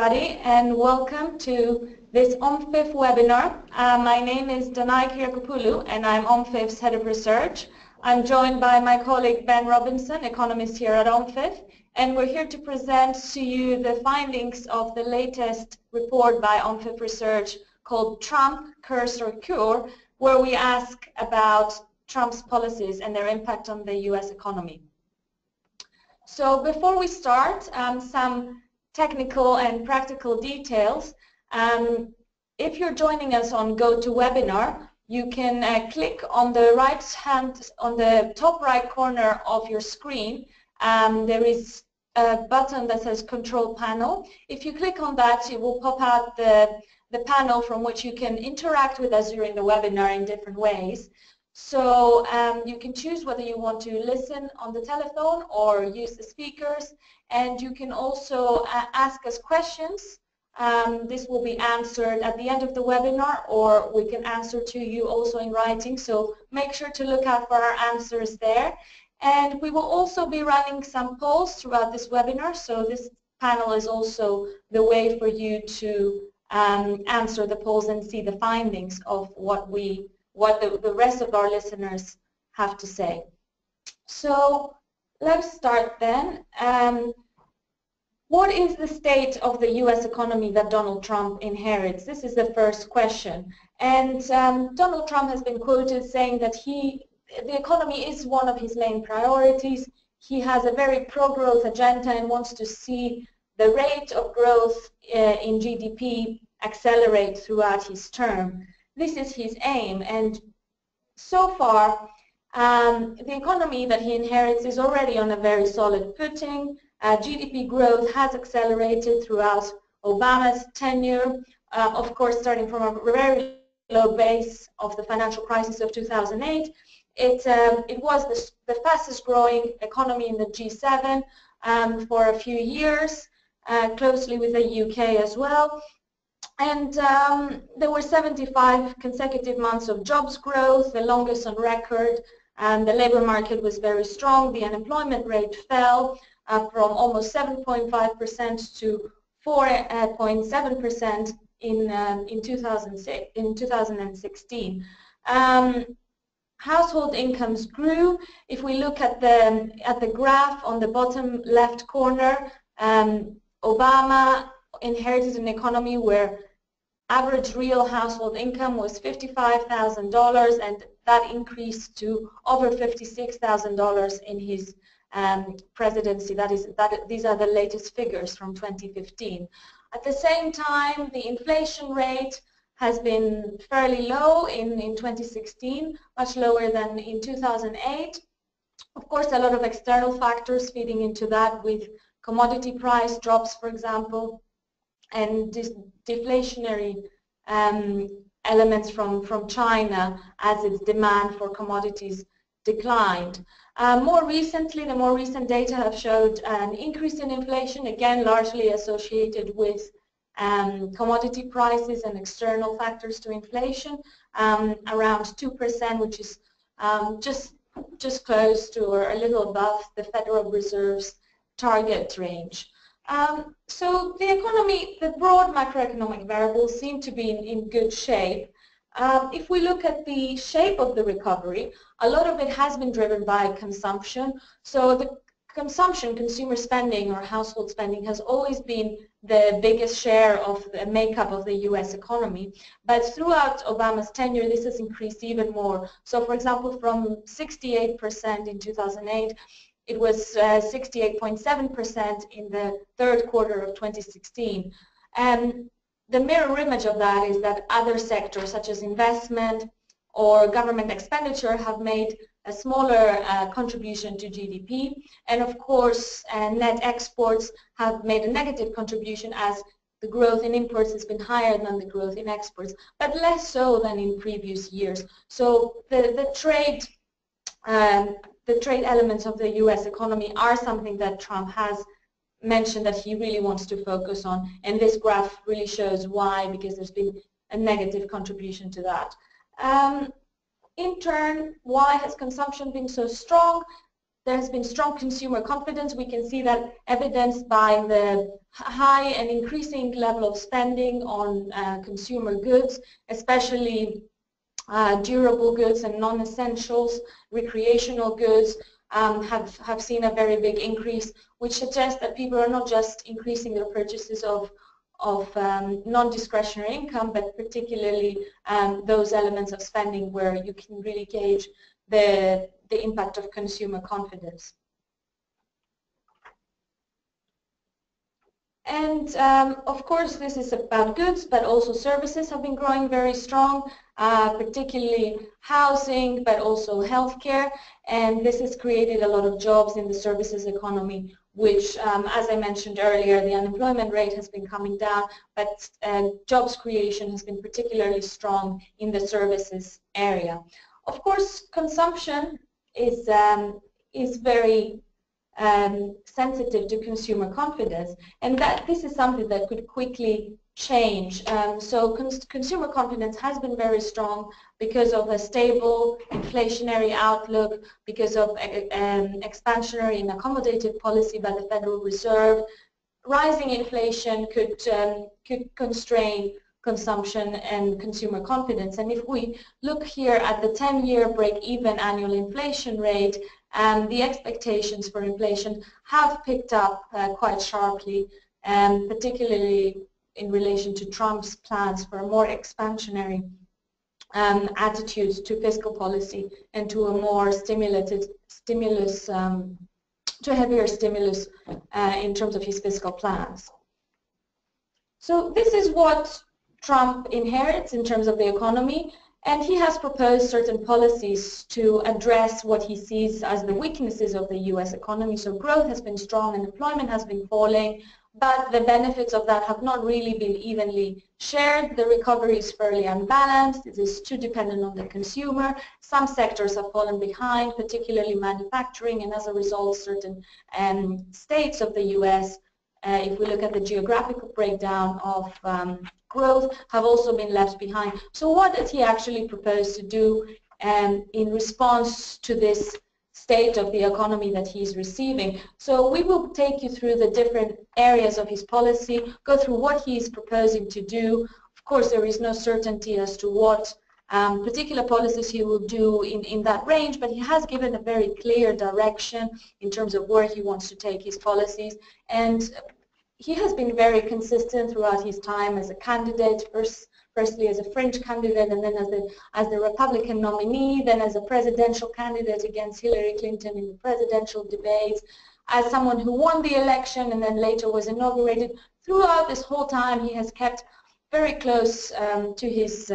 everybody, and welcome to this OMFIF webinar. My name is Danae Kyriakopoulou, and I'm OMFIF's Head of Research. I'm joined by my colleague Ben Robinson, economist here at OMFIF, and we're here to present to you the findings of the latest report by OMFIF Research called Trump, Curse or Cure, where we ask about Trump's policies and their impact on the US economy. So before we start, some technical and practical details. If you're joining us on GoToWebinar, you can click on the on the top right corner of your screen. There is a button that says Control Panel. If you click on that, it will pop out the panel from which you can interact with us during the webinar in different ways. So you can choose whether you want to listen on the telephone or use the speakers, and you can also ask us questions. This will be answered at the end of the webinar, or we can answer to you also in writing, so make sure to look out for our answers there. And we will also be running some polls throughout this webinar, so this panel is also the way for you to answer the polls and see the findings of what the rest of our listeners have to say. So let's start then. What is the state of the US economy that Donald Trump inherits? This is the first question. And Donald Trump has been quoted saying that the economy is one of his main priorities. He has a very pro-growth agenda and wants to see the rate of growth in GDP accelerate throughout his term. This is his aim, and so far the economy that he inherits is already on a very solid footing. GDP growth has accelerated throughout Obama's tenure, of course starting from a very low base of the financial crisis of 2008. It was the fastest growing economy in the G7 for a few years, closely with the UK as well. And there were 75 consecutive months of jobs growth, the longest on record, and the labor market was very strong. The unemployment rate fell from almost 7.5% to 4.7% in 2016. Household incomes grew. If we look at the graph on the bottom left corner, Obama inherited an economy where average real household income was $55,000, and that increased to over $56,000 in his presidency. These are the latest figures from 2015. At the same time, the inflation rate has been fairly low in 2016, much lower than in 2008. Of course, a lot of external factors feeding into that, with commodity price drops, for example, and deflationary elements from China as its demand for commodities declined. More recently, the more recent data have showed an increase in inflation, again largely associated with commodity prices and external factors to inflation, around 2%, which is just close to or a little above the Federal Reserve's target range. So the economy, the broad macroeconomic variables seem to be in good shape. If we look at the shape of the recovery, a lot of it has been driven by consumption. So the consumer spending or household spending has always been the biggest share of the makeup of the US economy. But throughout Obama's tenure, this has increased even more. So for example, from 68% in 2008, it was 68.7% in the third quarter of 2016. And the mirror image of that is that other sectors such as investment or government expenditure have made a smaller contribution to GDP. And of course, net exports have made a negative contribution as the growth in imports has been higher than the growth in exports, but less so than in previous years. So the trade elements of the US economy are something that Trump has mentioned that he really wants to focus on, and this graph really shows why, because there's been a negative contribution to that. In turn, why has consumption been so strong? there has been strong consumer confidence. We can see that evidenced by the high and increasing level of spending on consumer goods, especially durable goods and non-essentials. Recreational goods have seen a very big increase, which suggests that people are not just increasing their purchases of non-discretionary income, but particularly those elements of spending where you can really gauge the impact of consumer confidence. And of course, this is about goods, but also services have been growing very strong, particularly housing, but also healthcare. And this has created a lot of jobs in the services economy, which, as I mentioned earlier, the unemployment rate has been coming down, but jobs creation has been particularly strong in the services area. Of course, consumption is very sensitive to consumer confidence, and that this is something that could quickly change. So consumer confidence has been very strong because of a stable inflationary outlook, because of expansionary and accommodative policy by the Federal Reserve. Rising inflation could constrain consumption and consumer confidence. And if we look here at the 10-year break-even annual inflation rate, the expectations for inflation have picked up quite sharply, particularly in relation to Trump's plans for a more expansionary attitude to fiscal policy and to a more heavier stimulus in terms of his fiscal plans. So this is what Trump inherits in terms of the economy, and he has proposed certain policies to address what he sees as the weaknesses of the US economy. So growth has been strong and employment has been falling, but the benefits of that have not really been evenly shared. The recovery is fairly unbalanced. It is too dependent on the consumer. Some sectors have fallen behind, particularly manufacturing, and as a result, certain states of the US, if we look at the geographical breakdown of growth, have also been left behind. So what does he actually propose to do in response to this state of the economy that he's receiving? So we will take you through the different areas of his policy, go through what he's proposing to do. Of course, there is no certainty as to what particular policies he will do in that range, but he has given a very clear direction in terms of where he wants to take his policies. And he has been very consistent throughout his time as a candidate, firstly as a fringe candidate, and then as the Republican nominee, then as a presidential candidate against Hillary Clinton in the presidential debates, as someone who won the election and then later was inaugurated. Throughout this whole time, he has kept very close to his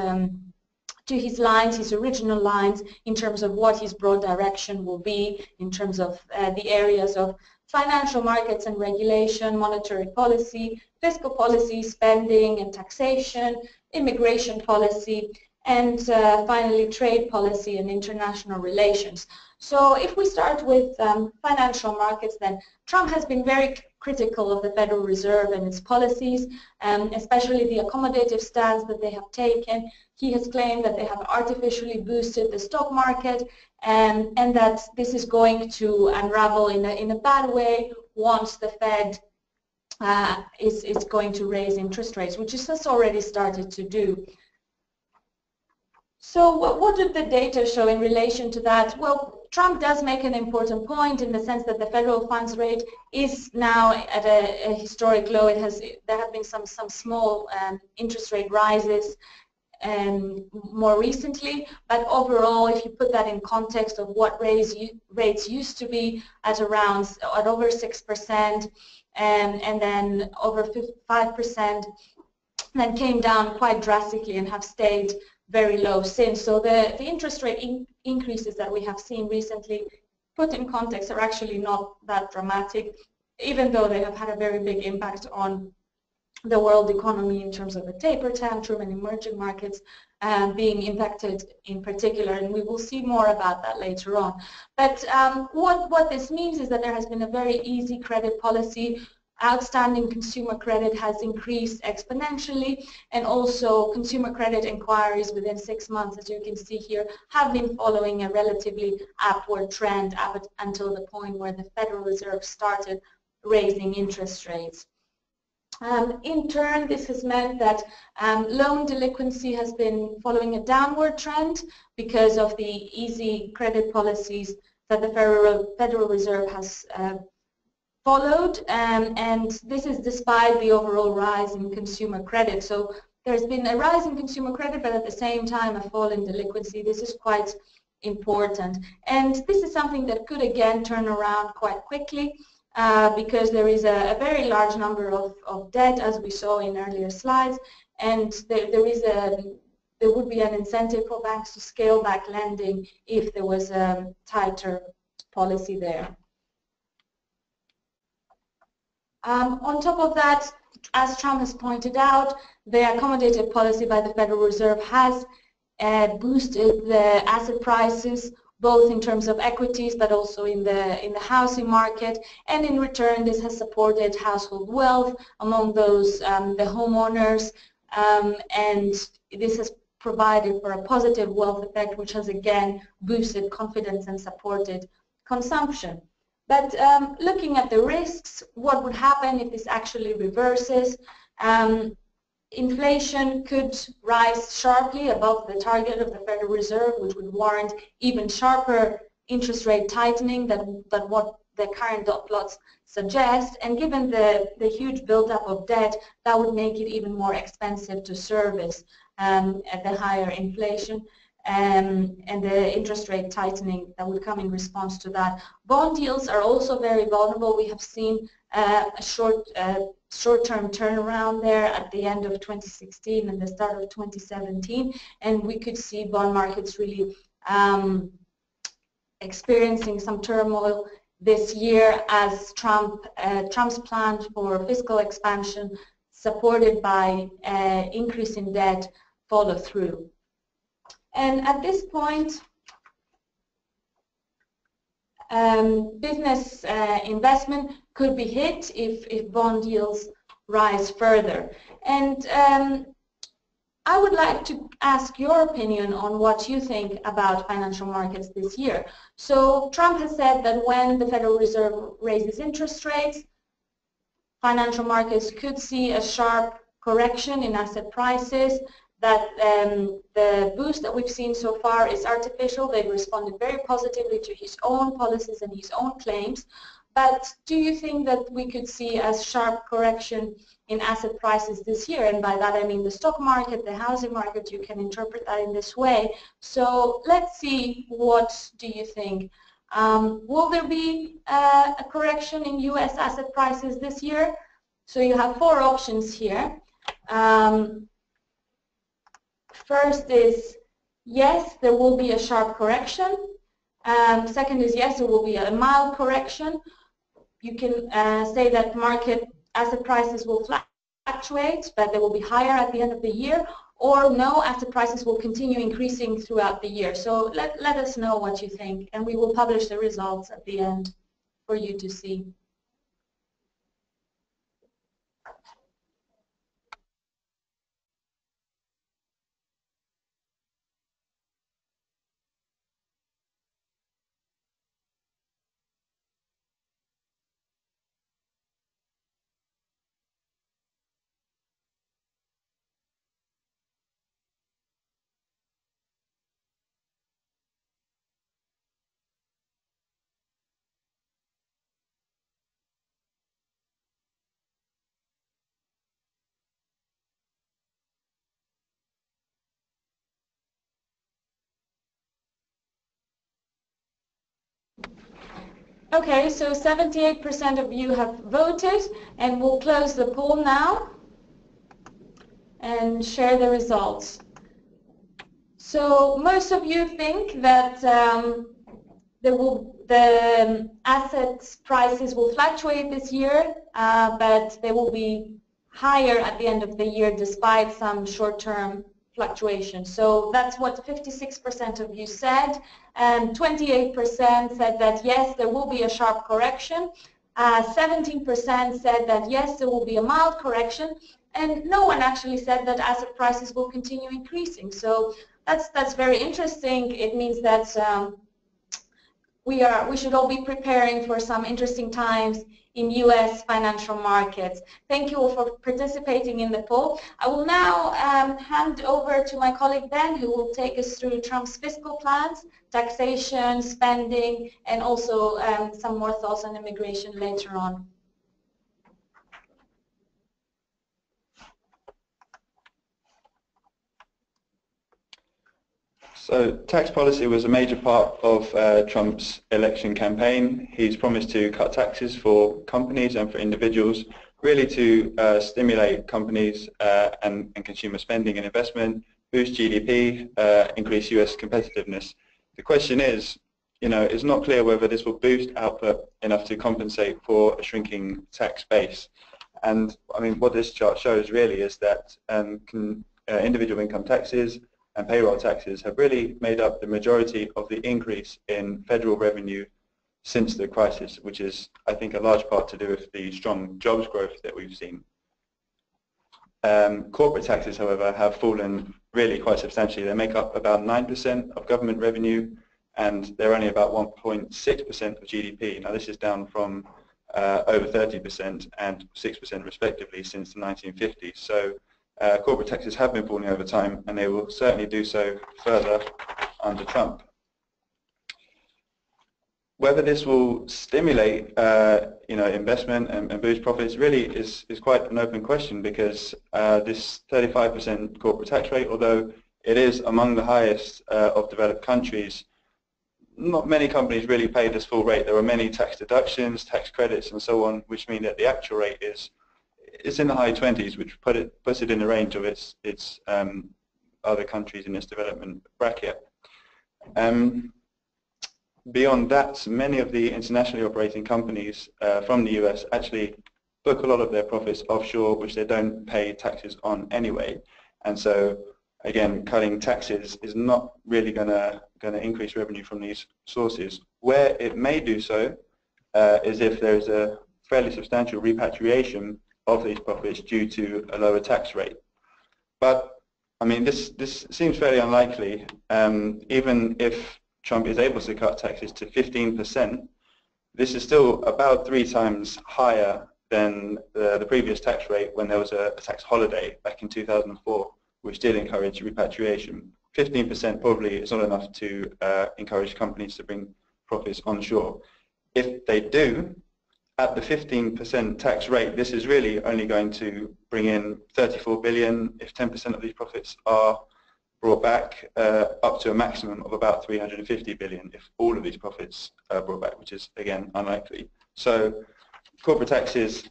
lines, his original lines, in terms of what his broad direction will be, in terms of the areas of financial markets and regulation, monetary policy, fiscal policy, spending and taxation, immigration policy, and finally trade policy and international relations. So if we start with financial markets, then Trump has been very critical of the Federal Reserve and its policies, especially the accommodative stance that they have taken. He has claimed that they have artificially boosted the stock market, and that this is going to unravel in a bad way once the Fed is going to raise interest rates, which it has already started to do. So what did the data show in relation to that? Well, Trump does make an important point in the sense that the federal funds rate is now at a historic low. There have been some small interest rate rises more recently, but overall, if you put that in context of what rates used to be at over 6%, and then over 5%, then came down quite drastically and have stayed very low since. So the interest rate increases that we have seen recently, put in context, are actually not that dramatic, even though they have had a very big impact on the world economy in terms of a taper tantrum and emerging markets being impacted in particular, and we will see more about that later on. But what this means is that there has been a very easy credit policy outstanding consumer credit has increased exponentially, and also consumer credit inquiries within 6 months, as you can see here, have been following a relatively upward trend up until the point where the Federal Reserve started raising interest rates. In turn, this has meant that loan delinquency has been following a downward trend because of the easy credit policies that the Federal Reserve has followed, and this is despite the overall rise in consumer credit. So there's been a rise in consumer credit, but at the same time a fall in delinquency. This is quite important, and this is something that could again turn around quite quickly. Because there is a very large number of debt, as we saw in earlier slides, and there would be an incentive for banks to scale back lending if there was a tighter policy there. On top of that, as Trump has pointed out, the accommodative policy by the Federal Reserve has boosted the asset prices, both in terms of equities but also in the housing market, and in return this has supported household wealth among those the homeowners, and this has provided for a positive wealth effect, which has again boosted confidence and supported consumption. But looking at the risks, what would happen if this actually reverses? Inflation could rise sharply above the target of the Federal Reserve, which would warrant even sharper interest rate tightening than what the current dot plots suggest. And given the huge buildup of debt, that would make it even more expensive to service at the higher inflation and the interest rate tightening that would come in response to that. Bond yields are also very vulnerable. We have seen a short-term turnaround there at the end of 2016 and the start of 2017, and we could see bond markets really experiencing some turmoil this year as Trump's plan for fiscal expansion, supported by increase in debt, follow through. And at this point, business investment could be hit if bond yields rise further. And I would like to ask your opinion on what you think about financial markets this year. So Trump has said that when the Federal Reserve raises interest rates, financial markets could see a sharp correction in asset prices, that the boost that we've seen so far is artificial. They've responded very positively to his own policies and his own claims. But do you think that we could see a sharp correction in asset prices this year? And by that I mean the stock market, the housing market, you can interpret that in this way. So let's see, what do you think? Will there be a correction in US asset prices this year? So you have 4 options here. First is yes, there will be a sharp correction. Second is yes, there will be a mild correction. You can say that market asset prices will fluctuate, but they will be higher at the end of the year. Or no, asset prices will continue increasing throughout the year. So let us know what you think, and we will publish the results at the end for you to see. Okay, so 78% of you have voted, and we'll close the poll now and share the results. So most of you think that the asset prices will fluctuate this year, but they will be higher at the end of the year despite some short-term fluctuations. So that's what 56% of you said, and 28% said that yes, there will be a sharp correction, 17% said that yes, there will be a mild correction, and no one actually said that asset prices will continue increasing. So that's very interesting. It means that we should all be preparing for some interesting times in U.S. financial markets. Thank you all for participating in the poll. I will now hand over to my colleague Ben, who will take us through Trump's fiscal plans, taxation, spending, and also some more thoughts on immigration later on. So tax policy was a major part of Trump's election campaign. He's promised to cut taxes for companies and for individuals, really to stimulate companies and consumer spending and investment, boost GDP, increase US competitiveness. The question is, it's not clear whether this will boost output enough to compensate for a shrinking tax base. And I mean, what this chart shows really is that individual income taxes and payroll taxes have really made up the majority of the increase in federal revenue since the crisis, which is, I think, a large part to do with the strong jobs growth that we've seen. Corporate taxes, however, have fallen really quite substantially. They make up about 9% of government revenue, and they're only about 1.6% of GDP. Now, this is down from over 30% and 6% respectively since the 1950s. So corporate taxes have been falling over time, and they will certainly do so further under Trump. Whether this will stimulate investment and boost profits really is quite an open question, because this 35% corporate tax rate, although it is among the highest of developed countries, not many companies really pay this full rate. There are many tax deductions, tax credits, and so on, which mean that the actual rate is in the high 20s, which puts it in the range of its other countries in its development bracket. Beyond that, many of the internationally operating companies from the US actually book a lot of their profits offshore, which they don't pay taxes on anyway. And so, again, cutting taxes is not really going to increase revenue from these sources. Where it may do so is if there's a fairly substantial repatriation of these profits due to a lower tax rate. But I mean, this seems fairly unlikely. Even if Trump is able to cut taxes to 15%, this is still about 3 times higher than the previous tax rate when there was a tax holiday back in 2004, which did encourage repatriation. 15% probably is not enough to encourage companies to bring profits onshore. If they do, at the 15% tax rate, this is really only going to bring in 34 billion if 10% of these profits are brought back, up to a maximum of about 350 billion if all of these profits are brought back, which is, again, unlikely. So corporate taxes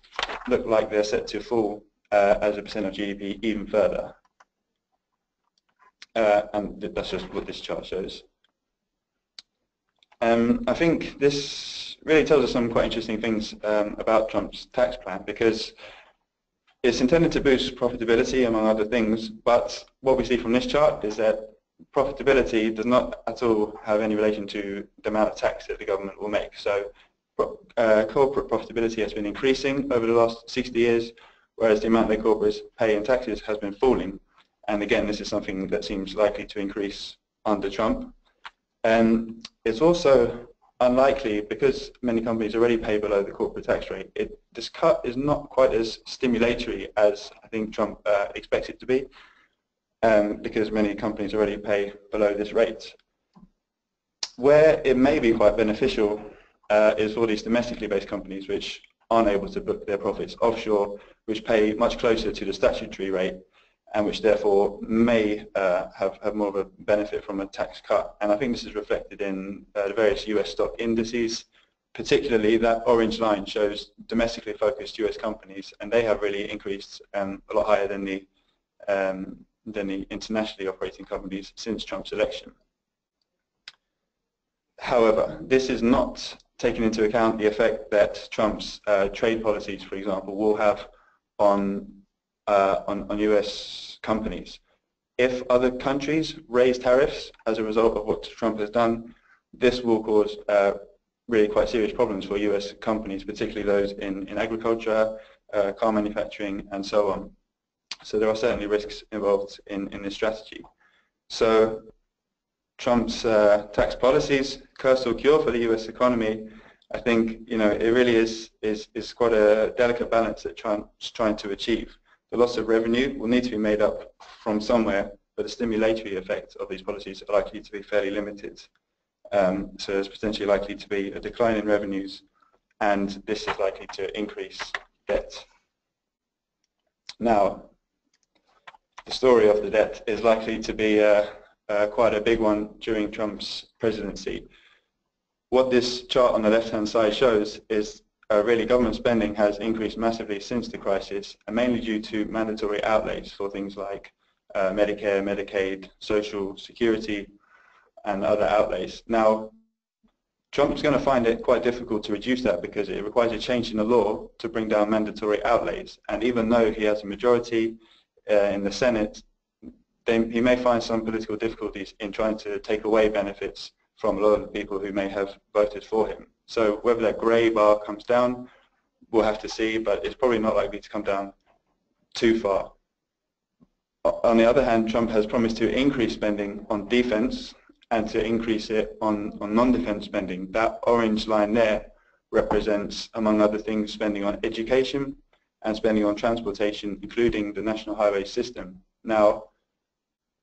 look like they're set to fall as a percent of GDP even further. And that's just what this chart shows. I think this really tells us some quite interesting things about Trump's tax plan, because it's intended to boost profitability, among other things, but what we see from this chart is that profitability does not at all have any relation to the amount of tax that the government will make. So corporate profitability has been increasing over the last 60 years, whereas the amount that corporates pay in taxes has been falling. And again, this is something that seems likely to increase under Trump. It's also unlikely, because many companies already pay below the corporate tax rate. This cut is not quite as stimulatory as I think Trump expects it to be, because many companies already pay below this rate. Where it may be quite beneficial is for these domestically based companies which aren't able to book their profits offshore, which pay much closer to the statutory rate, and which therefore may have more of a benefit from a tax cut. And I think this is reflected in the various US stock indices. Particularly, that orange line shows domestically focused US companies, and they have really increased a lot higher than the internationally operating companies since Trump's election. However, this is not taking into account the effect that Trump's trade policies, for example, will have on US companies. If other countries raise tariffs as a result of what Trump has done, this will cause really quite serious problems for US companies, particularly those in agriculture, car manufacturing, and so on. So there are certainly risks involved in this strategy. So Trump's tax policies, curse or cure for the US economy, I think it really is quite a delicate balance that Trump's trying to achieve. The loss of revenue will need to be made up from somewhere, but the stimulatory effect of these policies are likely to be fairly limited. So there's potentially likely to be a decline in revenues, and this is likely to increase debt. Now, the story of the debt is likely to be quite a big one during Trump's presidency. What this chart on the left-hand side shows is really government spending has increased massively since the crisis, and mainly due to mandatory outlays for things like Medicare, Medicaid, Social Security, and other outlays. Now, Trump's going to find it quite difficult to reduce that because it requires a change in the law to bring down mandatory outlays. And even though he has a majority in the Senate, then he may find some political difficulties in trying to take away benefits from a lot of the people who may have voted for him. So whether that grey bar comes down, we'll have to see, but it's probably not likely to come down too far. On the other hand, Trump has promised to increase spending on defense and to increase it on non-defense spending. That orange line there represents, among other things, spending on education and spending on transportation, including the national highway system. Now,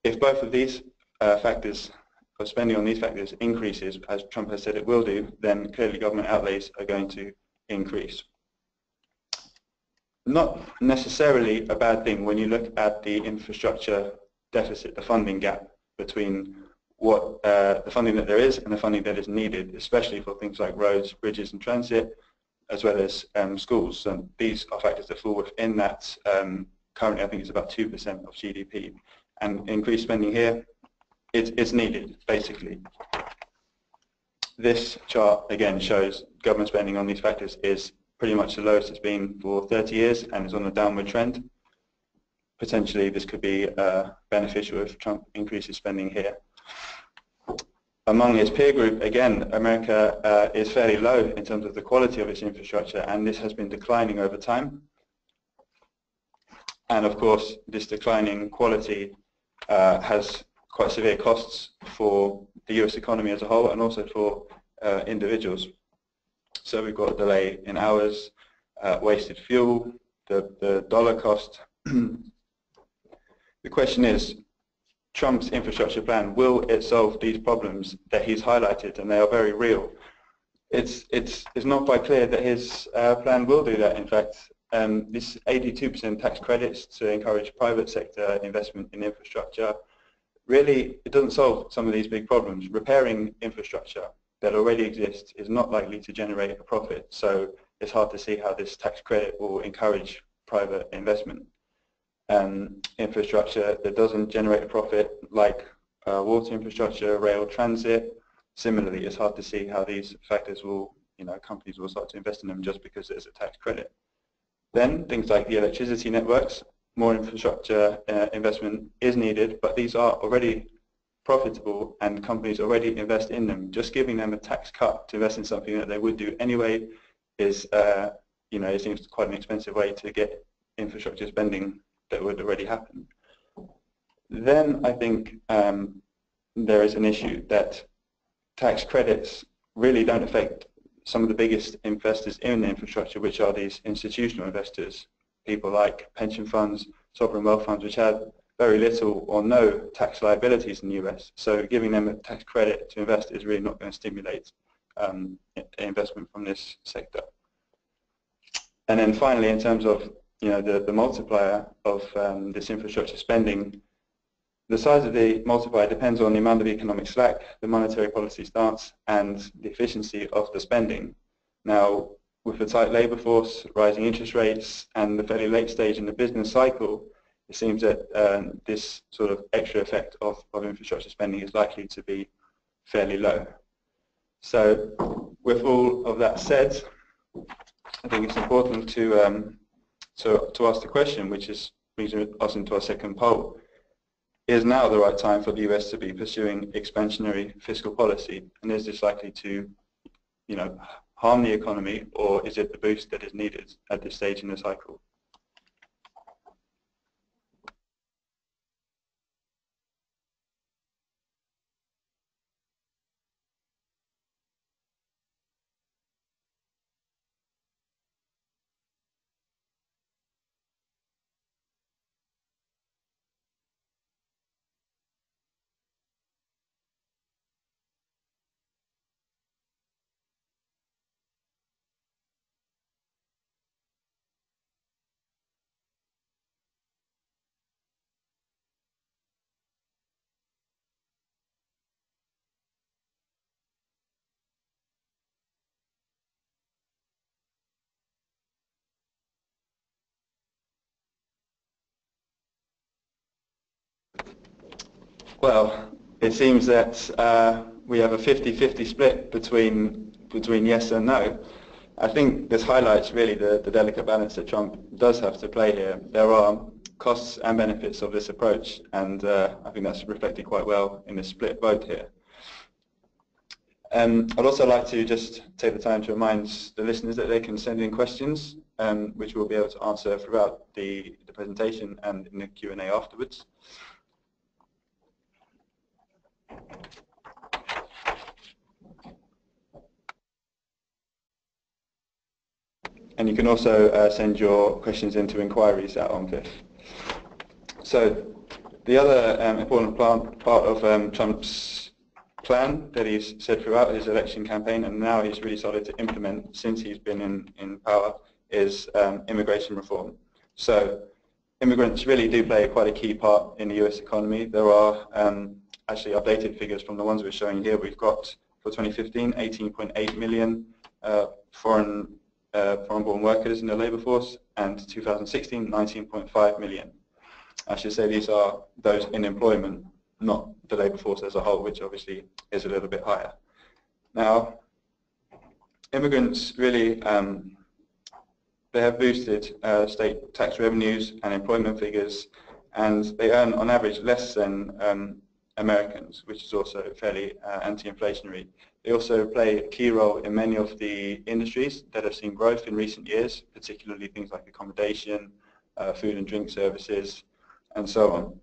if both of these factors, or spending on these factors, increases, as Trump has said it will do, then clearly government outlays are going to increase. Not necessarily a bad thing when you look at the infrastructure deficit, the funding gap between what the funding that there is and the funding that is needed, especially for things like roads, bridges, and transit, as well as schools. And these are factors that fall within that. Currently, I think it's about 2% of GDP. And increased spending here, it's needed, basically. This chart, again, shows government spending on these factors is pretty much the lowest it's been for 30 years and is on a downward trend. Potentially, this could be beneficial if Trump increases spending here. Among its peer group, again, America is fairly low in terms of the quality of its infrastructure, and this has been declining over time. And of course, this declining quality has quite severe costs for the US economy as a whole and also for individuals. So we've got a delay in hours, wasted fuel, the dollar cost. The question is, Trump's infrastructure plan, will it solve these problems that he's highlighted, and they are very real? It's not quite clear that his plan will do that. In fact, this 82% tax credits to encourage private sector investment in infrastructure, really, it doesn't solve some of these big problems. Repairing infrastructure that already exists is not likely to generate a profit, so it's hard to see how this tax credit will encourage private investment. Infrastructure that doesn't generate a profit, like water infrastructure, rail, transit, similarly, it's hard to see how these factors will, companies will start to invest in them just because there's a tax credit. Then things like the electricity networks, more infrastructure investment is needed, but these are already profitable and companies already invest in them. Just giving them a tax cut to invest in something that they would do anyway is, it seems quite an expensive way to get infrastructure spending that would already happen. Then I think there is an issue that tax credits really don't affect some of the biggest investors in infrastructure, which are these institutional investors, people like pension funds, sovereign wealth funds, which have very little or no tax liabilities in the US. So giving them a tax credit to invest is really not going to stimulate investment from this sector. And then finally, in terms of the multiplier of this infrastructure spending, the size of the multiplier depends on the amount of economic slack, the monetary policy stance, and the efficiency of the spending. Now, with the tight labour force, rising interest rates, and the fairly late stage in the business cycle, it seems that this sort of extra effect of infrastructure spending is likely to be fairly low. So, with all of that said, I think it's important to ask the question, which brings us into our second poll. Is now the right time for the US to be pursuing expansionary fiscal policy, and is this likely to harm the economy, or is it the boost that is needed at this stage in the cycle? Well, it seems that we have a 50-50 split between yes and no. I think this highlights really the delicate balance that Trump does have to play here. There are costs and benefits of this approach, and I think that's reflected quite well in the split vote here. I'd also like to just take the time to remind the listeners that they can send in questions, which we'll be able to answer throughout the presentation and in the Q&A afterwards. And you can also send your questions into inquiries at OMFIF. So the other important part of Trump's plan that he's said throughout his election campaign, and now he's really started to implement since he's been in power, is immigration reform. So immigrants really do play quite a key part in the US economy. There are actually updated figures from the ones we're showing here. We've got, for 2015, 18.8 million foreign-born workers in the labour force, and 2016, 19.5 million. I should say these are those in employment, not the labour force as a whole, which obviously is a little bit higher. Now, immigrants really, they have boosted state tax revenues and employment figures, and they earn on average less than Americans, which is also fairly anti-inflationary. They also play a key role in many of the industries that have seen growth in recent years, particularly things like accommodation, food and drink services, and so on.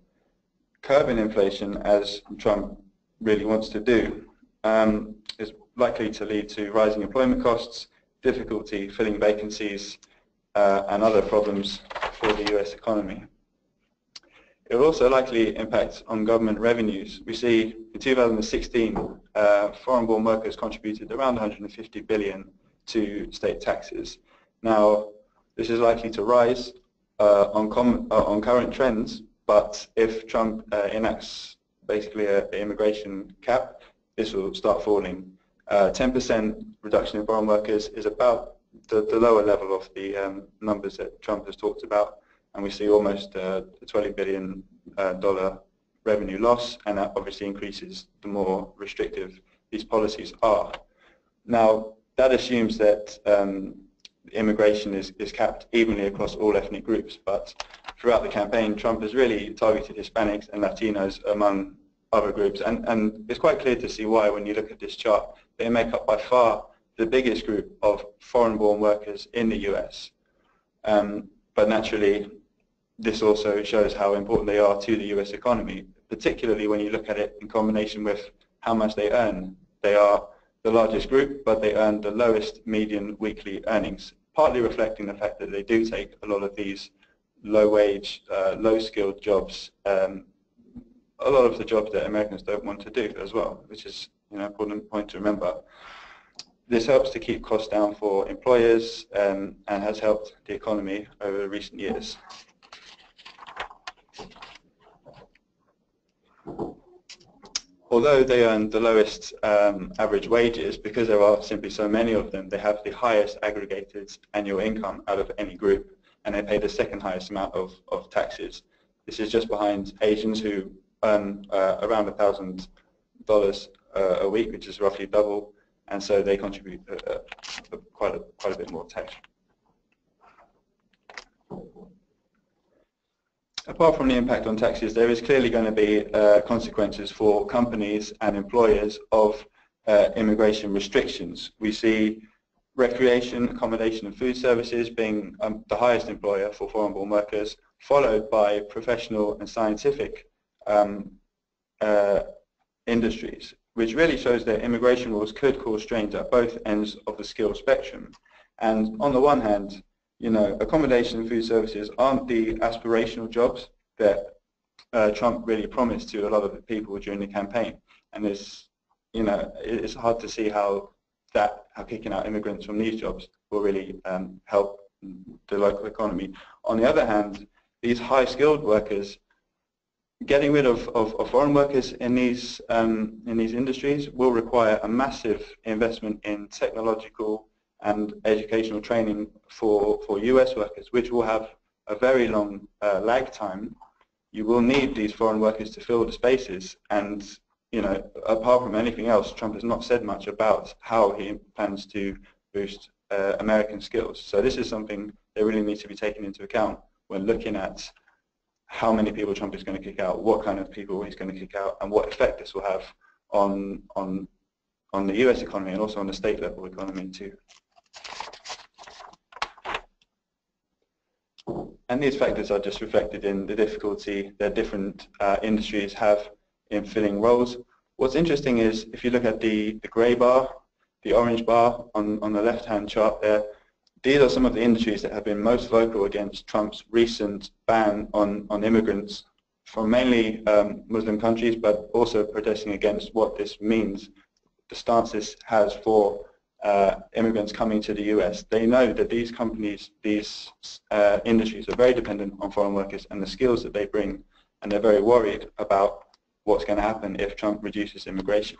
Curbing inflation, as Trump really wants to do, is likely to lead to rising employment costs, difficulty filling vacancies, and other problems for the US economy. It will also likely impact on government revenues. We see in 2016, foreign-born workers contributed around 150 billion to state taxes. Now, this is likely to rise on current trends, but if Trump enacts basically an immigration cap, this will start falling. 10% reduction in foreign workers is about the lower level of the numbers that Trump has talked about, and we see almost a $20 billion revenue loss, and that obviously increases the more restrictive these policies are. Now, that assumes that immigration is capped evenly across all ethnic groups, but throughout the campaign, Trump has really targeted Hispanics and Latinos among other groups, and it's quite clear to see why when you look at this chart. They make up by far the biggest group of foreign-born workers in the US. But naturally, this also shows how important they are to the US economy, particularly when you look at it in combination with how much they earn. They are the largest group, but they earn the lowest median weekly earnings, partly reflecting the fact that they do take a lot of these low-wage, low-skilled jobs, a lot of the jobs that Americans don't want to do as well, which is an important point to remember. This helps to keep costs down for employers and has helped the economy over recent years. Although they earn the lowest average wages, because there are simply so many of them, they have the highest aggregated annual income out of any group, and they pay the second highest amount of taxes. This is just behind Asians, who earn around $1,000 a week, which is roughly double, and so they contribute quite a bit more tax. Apart from the impact on taxes, there is clearly going to be consequences for companies and employers of immigration restrictions. We see recreation, accommodation and food services being the highest employer for foreign-born workers, followed by professional and scientific industries, which really shows that immigration rules could cause strains at both ends of the skill spectrum. And on the one hand, you know, accommodation and food services aren't the aspirational jobs that Trump really promised to a lot of the people during the campaign. And it's, you know, it's hard to see how kicking out immigrants from these jobs will really help the local economy. On the other hand, these high-skilled workers, getting rid of foreign workers in these industries will require a massive investment in technological and educational training for US workers, which will have a very long lag time. You will need these foreign workers to fill the spaces, and you know, apart from anything else, Trump has not said much about how he plans to boost American skills. So this is something that really needs to be taken into account when looking at how many people Trump is going to kick out, what kind of people he's going to kick out, and what effect this will have on the US economy and also on the state level economy too. And these factors are just reflected in the difficulty that different industries have in filling roles. What's interesting is if you look at the grey bar, the orange bar on the left-hand chart there, these are some of the industries that have been most vocal against Trump's recent ban on immigrants from mainly Muslim countries, but also protesting against what this means, the stance this has for immigrants coming to the US. They know that these companies, these industries are very dependent on foreign workers and the skills that they bring, and they're very worried about what's going to happen if Trump reduces immigration.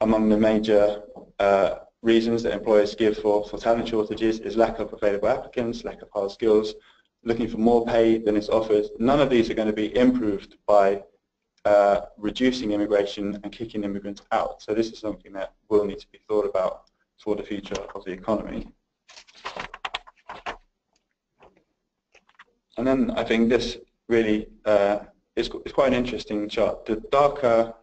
Among the major reasons that employers give for talent shortages is lack of available applicants, lack of hard skills, looking for more pay than is offered. None of these are going to be improved by reducing immigration and kicking immigrants out. So this is something that will need to be thought about for the future of the economy. And then I think this really is quite an interesting chart. The darker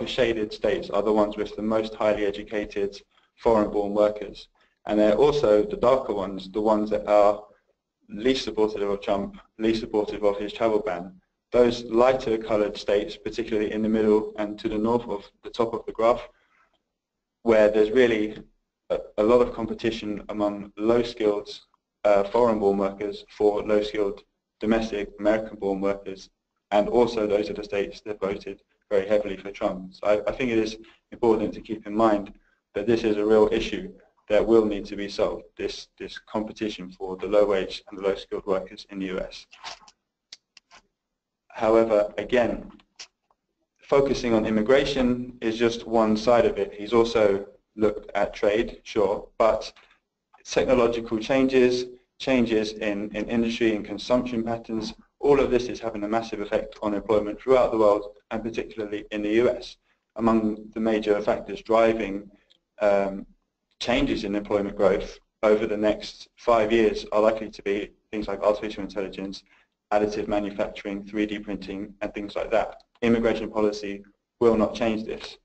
shaded states are the ones with the most highly educated foreign-born workers. And they're also the darker ones, the ones that are least supportive of Trump, least supportive of his travel ban. Those lighter colored states, particularly in the middle and to the north of the top of the graph, where there's really a lot of competition among low-skilled foreign-born workers for low-skilled domestic American-born workers, and also those are the states that voted very heavily for Trump. So I think it is important to keep in mind that this is a real issue that will need to be solved, this competition for the low-wage and the low-skilled workers in the US. However, again, focusing on immigration is just one side of it. He's also looked at trade, sure, but technological changes in industry and consumption patterns, all of this is having a massive effect on employment throughout the world, and particularly in the US. Among the major factors driving changes in employment growth over the next 5 years are likely to be things like artificial intelligence, additive manufacturing, 3D printing, and things like that. Immigration policy will not change this.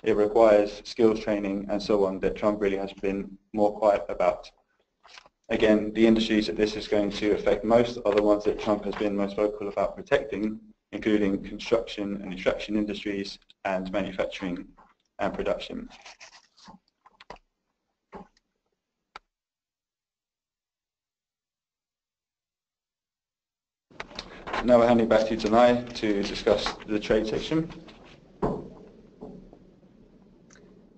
It requires skills training and so on that Trump really has been more quiet about. Again, the industries that this is going to affect most are the ones that Trump has been most vocal about protecting, including construction and extraction industries and manufacturing and production. Now we're handing back to Danae to discuss the trade section.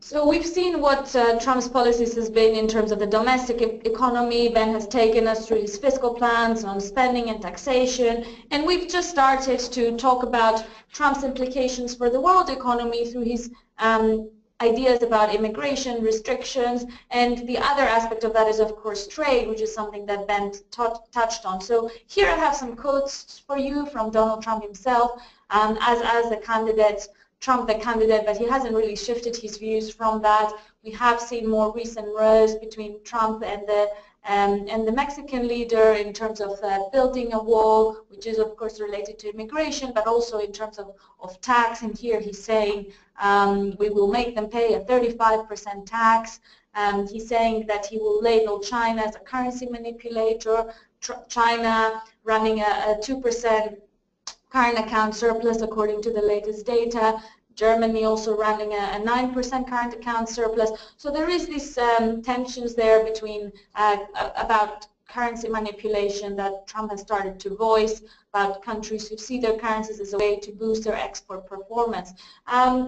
So we've seen what Trump's policies has been in terms of the domestic economy. Ben has taken us through his fiscal plans on spending and taxation, and we've just started to talk about Trump's implications for the world economy through his ideas about immigration, restrictions, and the other aspect of that is, of course, trade, which is something that Ben touched on. So here I have some quotes for you from Donald Trump himself as a candidate. Trump the candidate, but he hasn't really shifted his views from that. We have seen more recent rows between Trump and the and the Mexican leader in terms of building a wall, which is of course related to immigration, but also in terms of tax. And here he's saying we will make them pay a 35% tax. He's saying that he will label China as a currency manipulator, China running a 2% current account surplus according to the latest data, Germany also running a 9% current account surplus. So there is this tensions there between about currency manipulation that Trump has started to voice, about countries who see their currencies as a way to boost their export performance.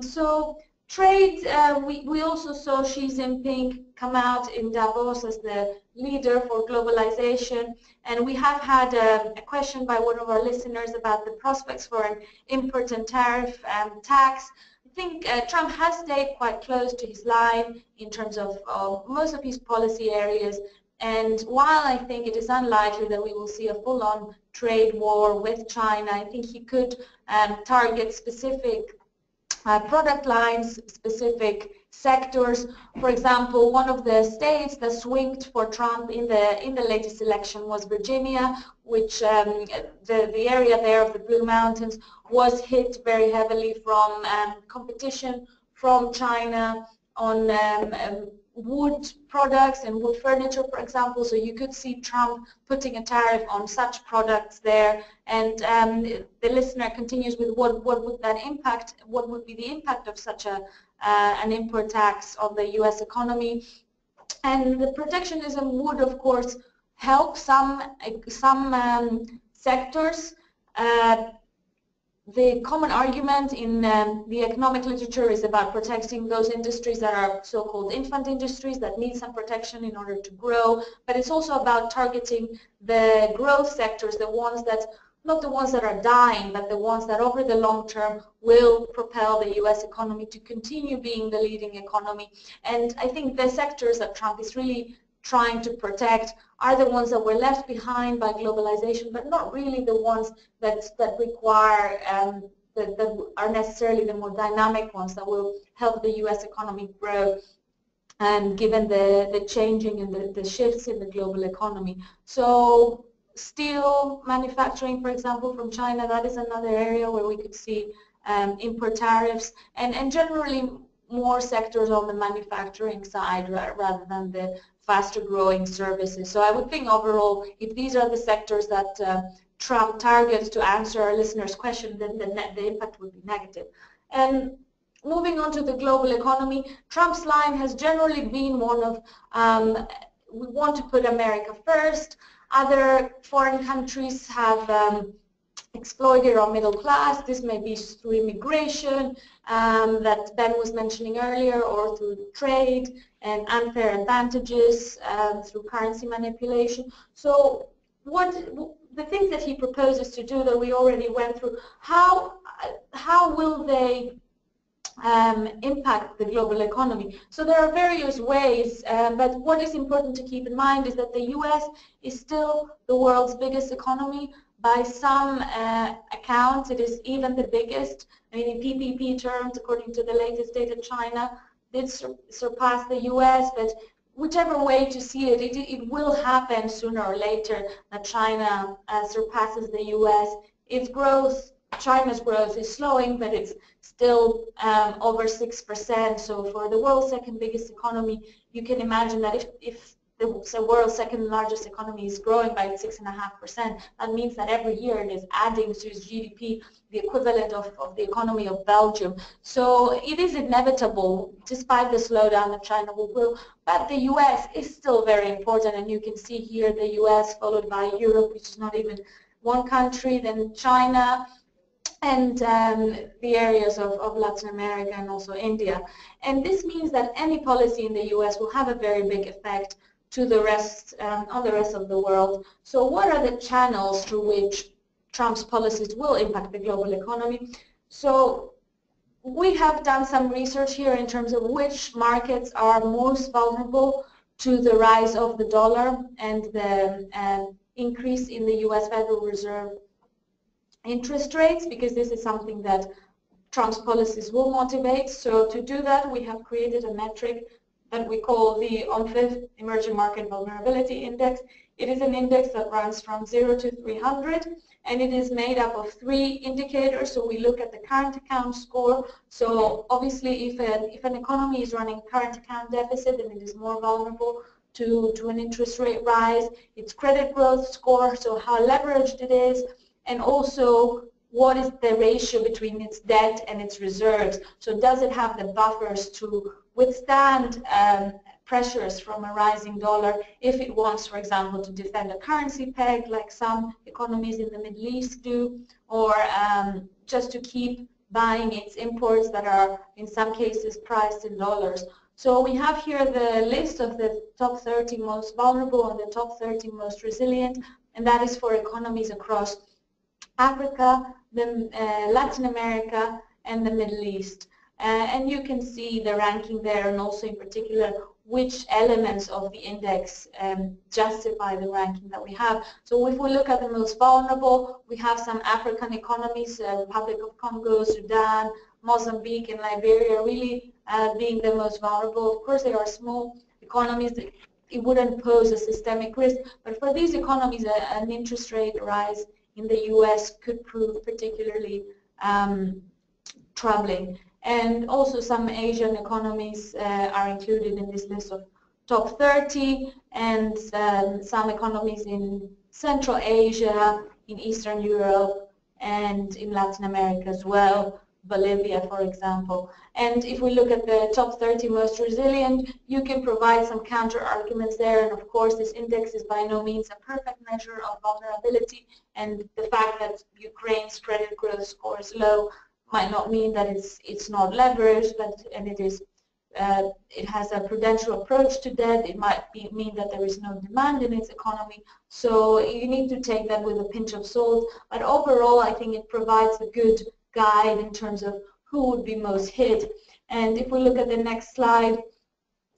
So trade, we also saw Xi Jinping come out in Davos as the leader for globalization, and we have had a question by one of our listeners about the prospects for an import and tariff tax. I think Trump has stayed quite close to his line in terms of most of his policy areas, and while I think it is unlikely that we will see a full-on trade war with China, I think he could target specific product lines, specific sectors. For example, one of the states that swinged for Trump in the latest election was Virginia, which the area there of the Blue Mountains was hit very heavily from competition from China on wood products and wood furniture, for example. So you could see Trump putting a tariff on such products there. And the listener continues with what would that impact? What would be the impact of such an import tax on the U.S. economy? And the protectionism would, of course, help some sectors. The common argument in the economic literature is about protecting those industries that are so-called infant industries that need some protection in order to grow, but it's also about targeting the growth sectors, the ones that, not the ones that are dying, but the ones that over the long term will propel the U.S. economy to continue being the leading economy. And I think the sectors that Trump is really trying to protect are the ones that were left behind by globalization, but not really the ones that require, that are necessarily the more dynamic ones that will help the U.S. economy grow, and given the changing and the shifts in the global economy. So steel manufacturing, for example, from China, that is another area where we could see import tariffs, and generally more sectors on the manufacturing side rather than the faster growing services. So I would think overall, if these are the sectors that Trump targets to answer our listeners' question, then the impact would be negative. And moving on to the global economy, Trump's line has generally been one of we want to put America first. Other foreign countries have exploited our middle class. This may be through immigration that Ben was mentioning earlier, or through trade and unfair advantages through currency manipulation. So the things that he proposes to do that we already went through, how will they impact the global economy? So there are various ways, but what is important to keep in mind is that the U.S. is still the world's biggest economy. By some accounts, it is even the biggest. I mean, in PPP terms, according to the latest data, China did surpass the U.S., but whichever way to see it, it will happen sooner or later that China surpasses the U.S. Its growth, China's growth is slowing, but it's still over 6%. So for the world's second biggest economy, you can imagine that if the world's second largest economy is growing by 6.5%, that means that every year it is adding to its GDP the equivalent of the economy of Belgium. So it is inevitable, despite the slowdown, that China will grow. But the U.S. is still very important, and you can see here the U.S. followed by Europe, which is not even one country, then China, and the areas of Latin America and also India. And this means that any policy in the U.S. will have a very big effect to the rest, on the rest of the world. So what are the channels through which Trump's policies will impact the global economy? So we have done some research here in terms of which markets are most vulnerable to the rise of the dollar and the increase in the U.S. Federal Reserve interest rates, because this is something that Trump's policies will motivate. So to do that, we have created a metric that we call the OMFIF Emerging Market Vulnerability Index. It is an index that runs from 0 to 300, and it is made up of 3 indicators. So we look at the current account score. So obviously if an economy is running current account deficit, then it is more vulnerable to an interest rate rise. Its credit growth score, so how leveraged it is, and also what is the ratio between its debt and its reserves. So does it have the buffers to withstand pressures from a rising dollar if it wants, for example, to defend a currency peg like some economies in the Middle East do, or just to keep buying its imports that are in some cases priced in dollars. So we have here the list of the top 30 most vulnerable and the top 30 most resilient, and that is for economies across Africa, Latin America, and the Middle East. And you can see the ranking there, and also in particular which elements of the index justify the ranking that we have. So if we look at the most vulnerable, we have some African economies, Republic of Congo, Sudan, Mozambique, and Liberia really being the most vulnerable. Of course, they are small economies. It wouldn't pose a systemic risk, but for these economies, an interest rate rise in the US could prove particularly troubling. And also some Asian economies are included in this list of top 30, and some economies in Central Asia, in Eastern Europe, and in Latin America as well, Bolivia, for example. And if we look at the top 30 most resilient, you can provide some counter arguments there. And of course, this index is by no means a perfect measure of vulnerability. And the fact that Ukraine's credit growth score is low might not mean that it's not leveraged, and it has a prudential approach to debt. It might mean that there is no demand in its economy. So you need to take that with a pinch of salt. But overall, I think it provides a good guide in terms of who would be most hit. And if we look at the next slide,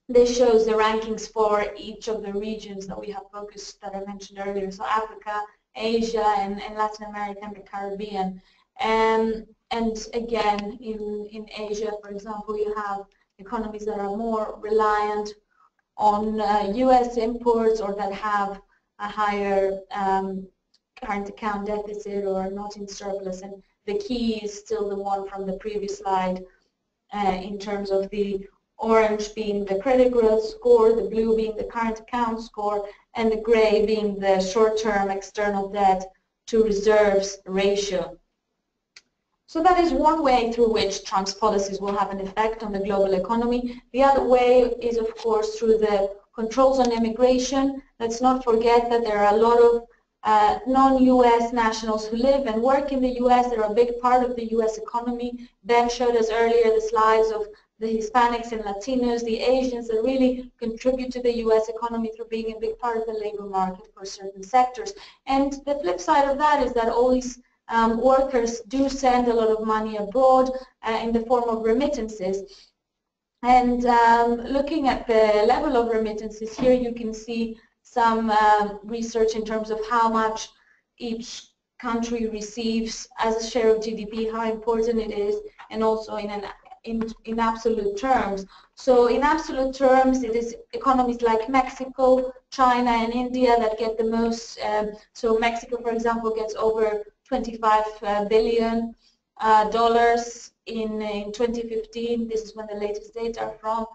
this shows the rankings for each of the regions that we have focused, that I mentioned earlier. So Africa, Asia, and Latin America, and the Caribbean. And again, in Asia, for example, you have economies that are more reliant on US imports, or that have a higher current account deficit or are not in surplus. And the key is still the one from the previous slide in terms of the orange being the credit growth score, the blue being the current account score, and the gray being the short-term external debt to reserves ratio. So that is one way through which Trump's policies will have an effect on the global economy. The other way is, of course, through the controls on immigration. Let's not forget that there are a lot of non-US nationals who live and work in the US. They're a big part of the US economy. Ben showed us earlier the slides of the Hispanics and Latinos, the Asians, that really contribute to the US economy through being a big part of the labor market for certain sectors. And the flip side of that is that all these workers do send a lot of money abroad in the form of remittances. And looking at the level of remittances here, you can see some research in terms of how much each country receives as a share of GDP, how important it is, and also in absolute terms. So in absolute terms, it is economies like Mexico, China, and India that get the most. So Mexico, for example, gets over $25 billion in 2015. This is when the latest data are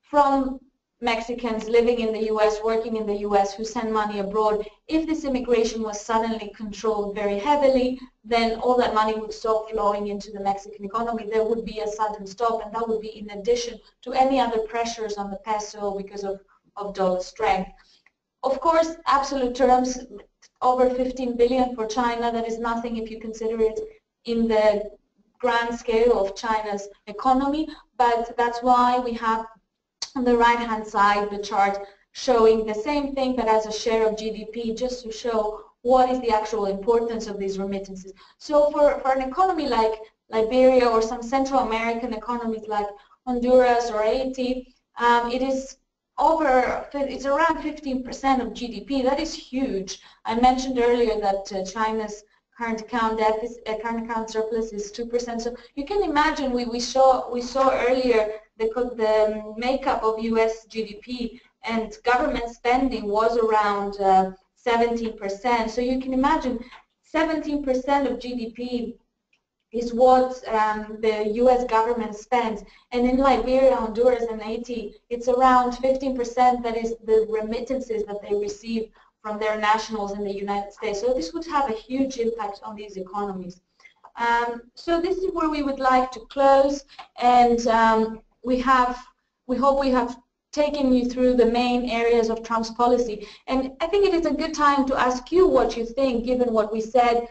from Mexicans living in the US, working in the US, who send money abroad. If this immigration was suddenly controlled very heavily, then all that money would stop flowing into the Mexican economy. There would be a sudden stop, and that would be in addition to any other pressures on the peso because of dollar strength. Of course, absolute terms, over 15 billion for China, that is nothing if you consider it in the grand scale of China's economy, but that's why we have on the right-hand side the chart showing the same thing, but as a share of GDP, just to show what is the actual importance of these remittances. So for an economy like Liberia or some Central American economies like Honduras or Haiti, it's around 15% of GDP. That is huge. I mentioned earlier that China's current account deficit, current account surplus is 2%. So you can imagine we saw earlier the makeup of US GDP and government spending was around 17%. So you can imagine 17% of GDP is what the US government spends. And in Liberia, Honduras, and Haiti, it's around 15% that is the remittances that they receive from their nationals in the United States. So this would have a huge impact on these economies. So this is where we would like to close, and we hope we have taken you through the main areas of Trump's policy. And I think it is a good time to ask you what you think, given what we said.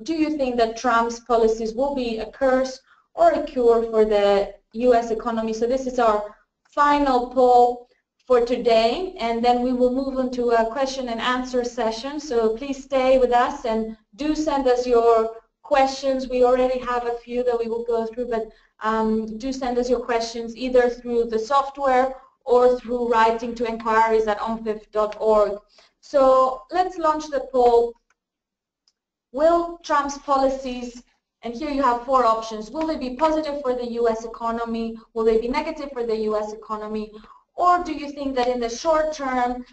Do you think that Trump's policies will be a curse or a cure for the US economy? So this is our final poll for today, and then we will move on to a question and answer session. So please stay with us and do send us your questions. We already have a few that we will go through, but do send us your questions either through the software or through writing to inquiries@omfif.org. So let's launch the poll. Will Trump's policies, and here you have 4 options, will they be positive for the US economy? Will they be negative for the US economy? Or do you think that in the short term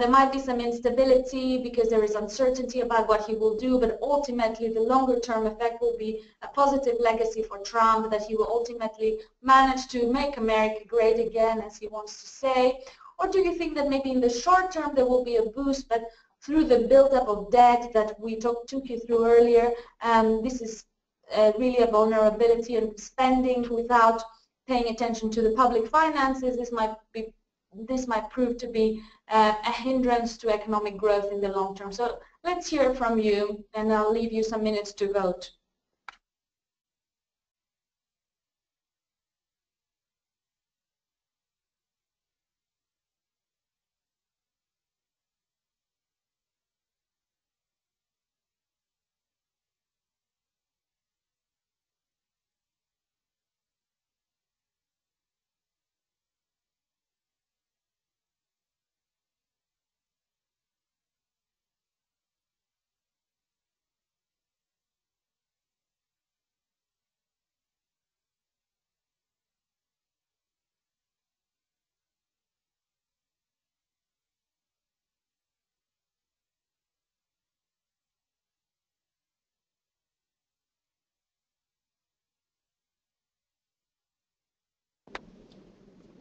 there might be some instability because there is uncertainty about what he will do, but ultimately the longer term effect will be a positive legacy for Trump, that he will ultimately manage to make America great again, as he wants to say? Or do you think that maybe in the short term there will be a boost, but through the buildup of debt that we took you through earlier, this is really a vulnerability in spending without paying attention to the public finances. This might prove to be a hindrance to economic growth in the long term. So let's hear from you, and I'll leave you some minutes to vote.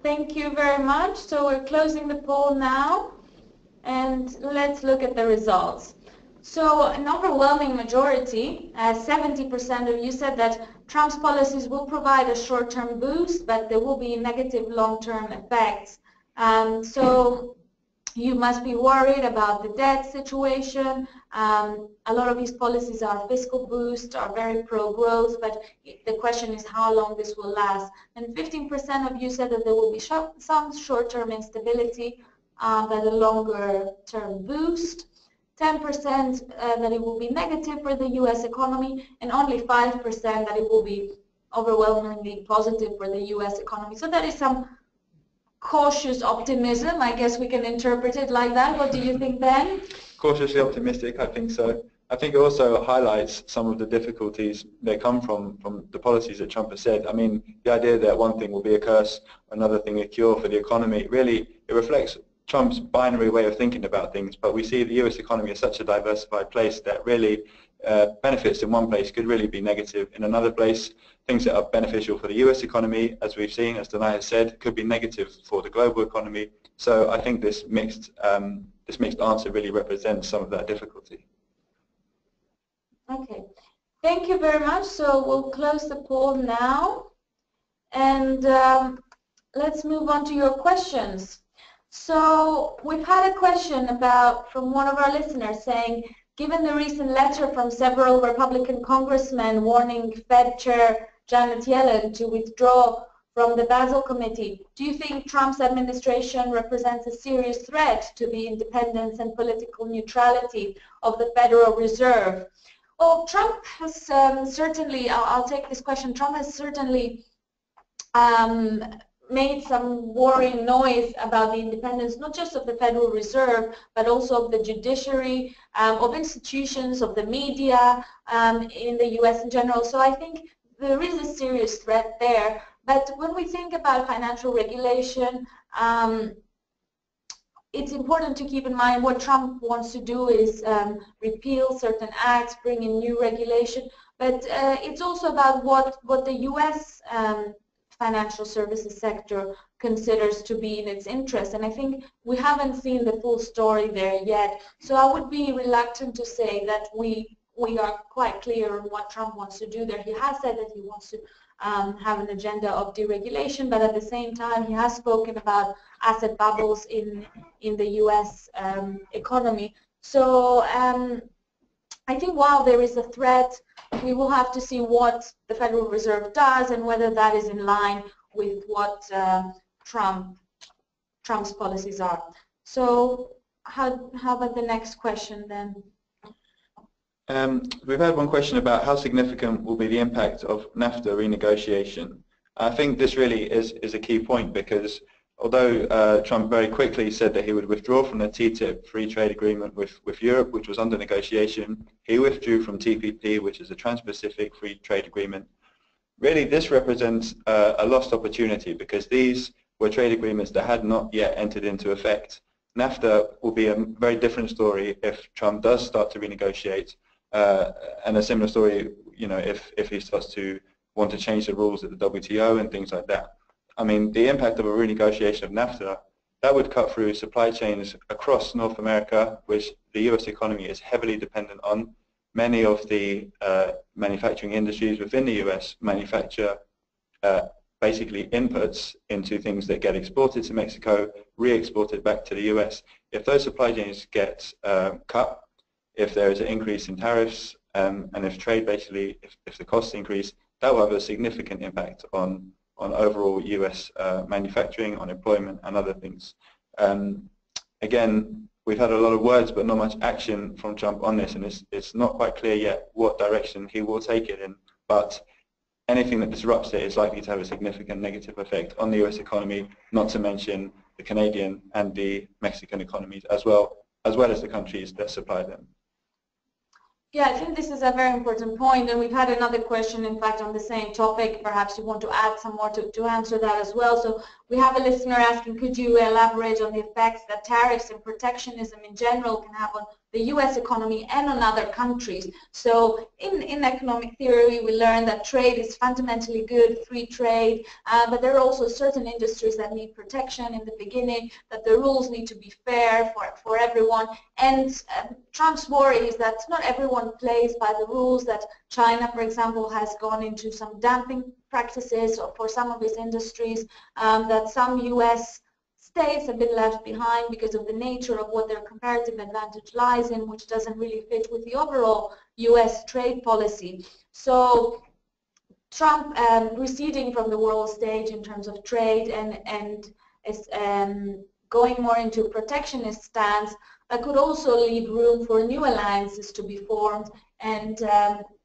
Thank you very much. So we're closing the poll now, and let's look at the results. So an overwhelming majority, 70% of you, said that Trump's policies will provide a short-term boost, but there will be negative long-term effects. So you must be worried about the debt situation. A lot of these policies are fiscal boost, are very pro-growth, but the question is how long this will last. And 15% of you said that there will be some short-term instability, but a longer-term boost. 10% that it will be negative for the US economy, and only 5% that it will be overwhelmingly positive for the US economy. So that is some cautious optimism. I guess we can interpret it like that. What do you think, Ben? Cautiously optimistic, I think so. I think it also highlights some of the difficulties that come from the policies that Trump has said. I mean, the idea that one thing will be a curse, another thing a cure for the economy, really, it reflects Trump's binary way of thinking about things. But we see the US economy as such a diversified place that really benefits in one place could really be negative in another place. Things that are beneficial for the US economy, as we've seen, as Danae has said, could be negative for the global economy. So I think this mixed answer really represents some of that difficulty. Okay, thank you very much. So we'll close the poll now, and let's move on to your questions. So we've had a question from one of our listeners saying, given the recent letter from several Republican congressmen warning Fed Chair Janet Yellen to withdraw from the Basel Committee, do you think Trump's administration represents a serious threat to the independence and political neutrality of the Federal Reserve? Well, Trump has certainly, I'll take this question, Trump has certainly made some worrying noise about the independence, not just of the Federal Reserve, but also of the judiciary, of institutions, of the media in the US in general. So I think there is a serious threat there, But when we think about financial regulation, it's important to keep in mind what Trump wants to do is repeal certain acts, bring in new regulation, but it's also about what the U.S. Financial services sector considers to be in its interest, and I think we haven't seen the full story there yet. So I would be reluctant to say that we are quite clear on what Trump wants to do there. He has said that he wants to have an agenda of deregulation, but at the same time he has spoken about asset bubbles in the U.S. Economy. So I think while there is a threat, we will have to see what the Federal Reserve does and whether that is in line with what Trump's policies are. So how about the next question then? We've had one question about how significant will be the impact of NAFTA renegotiation. I think this really is a key point, because although Trump very quickly said that he would withdraw from the TTIP free trade agreement with Europe, which was under negotiation, he withdrew from TPP, which is a Trans-Pacific free trade agreement. Really, this represents a lost opportunity, because these were trade agreements that had not yet entered into effect. NAFTA will be a very different story if Trump does start to renegotiate, and a similar story, you know, if he starts to want to change the rules at the WTO and things like that. I mean, the impact of a renegotiation of NAFTA, that would cut through supply chains across North America, which the US economy is heavily dependent on. Many of the manufacturing industries within the US manufacture basically inputs into things that get exported to Mexico, re-exported back to the US. If those supply chains get cut, if there is an increase in tariffs, and if trade basically, if the costs increase, that will have a significant impact on overall US manufacturing, on employment and other things. Again, we've had a lot of words but not much action from Trump on this, and it's not quite clear yet what direction he will take it in, but anything that disrupts it is likely to have a significant negative effect on the US economy, not to mention the Canadian and the Mexican economies as well as the countries that supply them. Yeah, I think this is a very important point, and we've had another question, in fact, on the same topic. Perhaps you want to add some more to answer that as well. So we have a listener asking, could you elaborate on the effects that tariffs and protectionism in general can have on the U.S. economy and on other countries? So in economic theory, we learned that trade is fundamentally good, free trade, but there are also certain industries that need protection in the beginning, that the rules need to be fair for everyone. And Trump's worry is that not everyone plays by the rules, that China, for example, has gone into some dumping practices for some of its industries, that some U.S. states have been left behind because of the nature of what their comparative advantage lies in, which doesn't really fit with the overall U.S. trade policy. So Trump receding from the world stage in terms of trade and is going more into a protectionist stance, that could also leave room for new alliances to be formed, and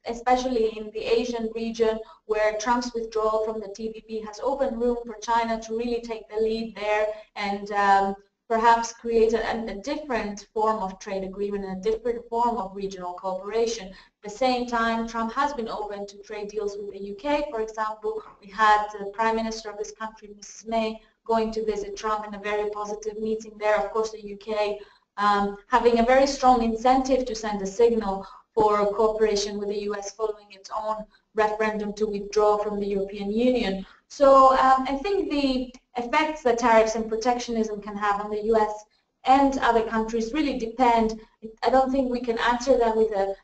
especially in the Asian region, where Trump's withdrawal from the TPP has opened room for China to really take the lead there and perhaps create a different form of trade agreement and a different form of regional cooperation. At the same time, Trump has been open to trade deals with the UK, for example. We had the Prime Minister of this country, Mrs. May, going to visit Trump in a very positive meeting there. Of course, the UK having a very strong incentive to send a signal for cooperation with the US following its own referendum to withdraw from the European Union. So I think the effects that tariffs and protectionism can have on the US and other countries really depend. I don't think we can answer them with a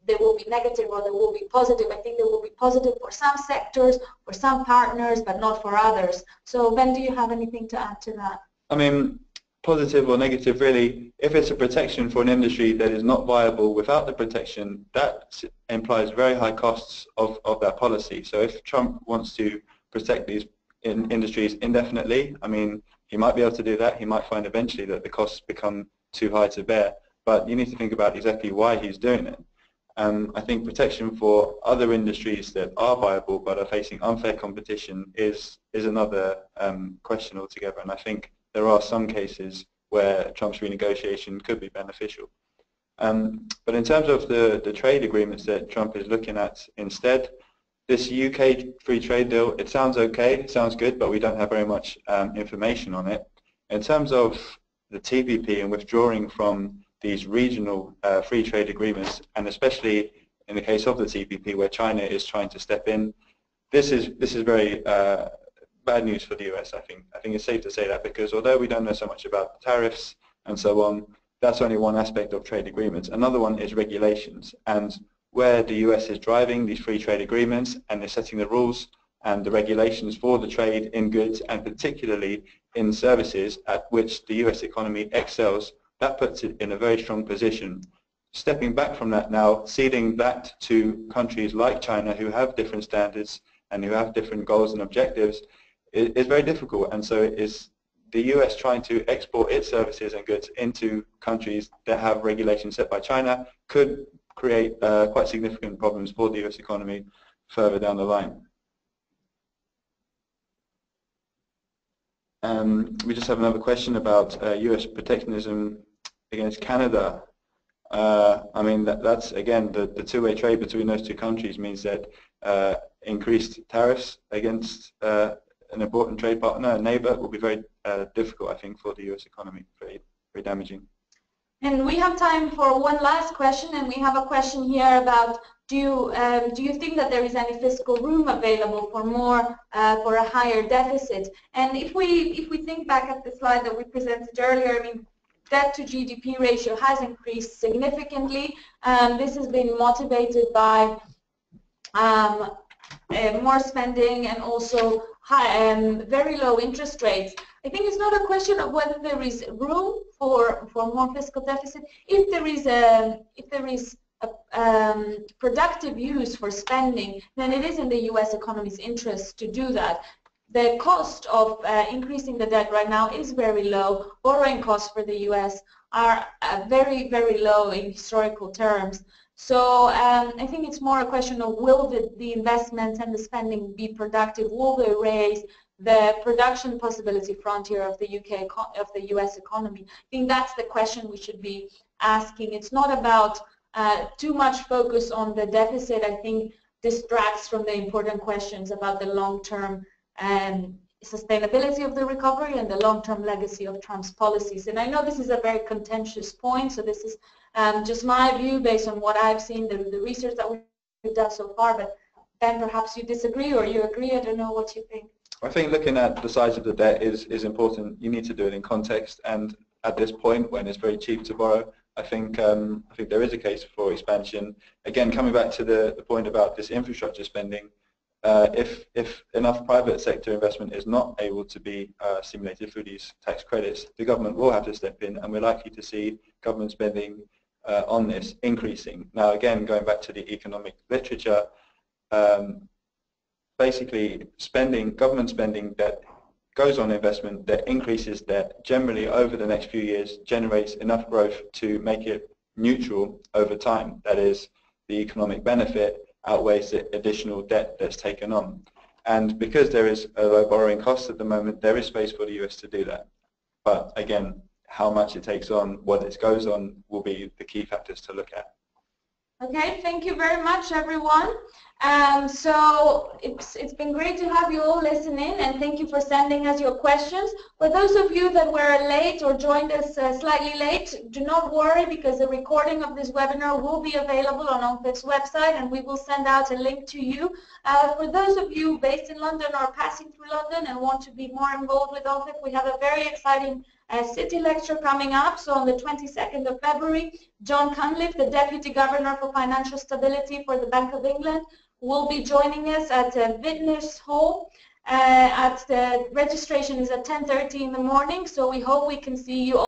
there will be negative or there will be positive. I think there will be positive for some sectors, for some partners, but not for others. So Ben, do you have anything to add to that? I mean, positive or negative, really, if it's a protection for an industry that is not viable without the protection, that implies very high costs of that policy. So if Trump wants to protect these industries indefinitely, I mean, he might be able to do that. He might find eventually that the costs become too high to bear, but you need to think about exactly why he's doing it. I think protection for other industries that are viable but are facing unfair competition is another question altogether, and I think there are some cases where Trump's renegotiation could be beneficial. But in terms of the trade agreements that Trump is looking at instead, this UK free trade deal, it sounds okay, it sounds good, but we don't have very much information on it. In terms of the TPP and withdrawing from these regional free trade agreements, and especially in the case of the TPP where China is trying to step in, this is very bad news for the US, I think. I think it's safe to say that, because although we don't know so much about tariffs and so on, that's only one aspect of trade agreements. Another one is regulations, and where the US is driving these free trade agreements and they're setting the rules and the regulations for the trade in goods, and particularly in services at which the US economy excels, that puts it in a very strong position. Stepping back from that now, ceding that to countries like China who have different standards and who have different goals and objectives is very difficult, and so it is the US trying to export its services and goods into countries that have regulations set by China could create quite significant problems for the US economy further down the line. We just have another question about US protectionism against Canada. I mean, that's again, the two-way trade between those two countries means that increased tariffs against an important trade partner, a neighbor, will be very difficult, I think, for the US economy, very damaging. And we have time for one last question, and we have a question here about do you think that there is any fiscal room available for for a higher deficit? And if we think back at the slide that we presented earlier, I mean, debt to GDP ratio has increased significantly. This has been motivated by more spending and also very low interest rates. I think it's not a question of whether there is room for more fiscal deficit. If there is a productive use for spending, then it is in the U.S. economy's interest to do that. The cost of increasing the debt right now is very low. Borrowing costs for the U.S. are very, very low in historical terms. So I think it's more a question of will the investments and the spending be productive? Will they raise the production possibility frontier of the U.S. economy? I think that's the question we should be asking. It's not about too much focus on the deficit. I think distracts from the important questions about the long-term sustainability of the recovery and the long-term legacy of Trump's policies. And I know this is a very contentious point, so this is just my view based on what I've seen, the research that we've done so far, but then perhaps you disagree or you agree. I don't know what you think. I think looking at the size of the debt is important. You need to do it in context, and at this point when it's very cheap to borrow, I think there is a case for expansion. Again, coming back to the point about this infrastructure spending, if enough private sector investment is not able to be stimulated through these tax credits, the government will have to step in, and we're likely to see government spending on this increasing. Now, again, going back to the economic literature, basically government spending that goes on investment that increases debt generally over the next few years generates enough growth to make it neutral over time. That is, the economic benefit outweighs the additional debt that's taken on. And because there is a low borrowing cost at the moment, there is space for the US to do that. But again, how much it takes on, what it goes on, will be the key factors to look at. Okay, thank you very much, everyone. So it's been great to have you all listen in, and thank you for sending us your questions. For those of you that were late or joined us slightly late, do not worry, because the recording of this webinar will be available on OMFIF's website, and we will send out a link to you. For those of you based in London or passing through London and want to be more involved with OMFIF, we have a very exciting city lecture coming up. So on the 22nd of February, John Cunliffe, the Deputy Governor for Financial Stability for the Bank of England, will be joining us at Vintners Hall. The registration is at 10:30 in the morning, so we hope we can see you all.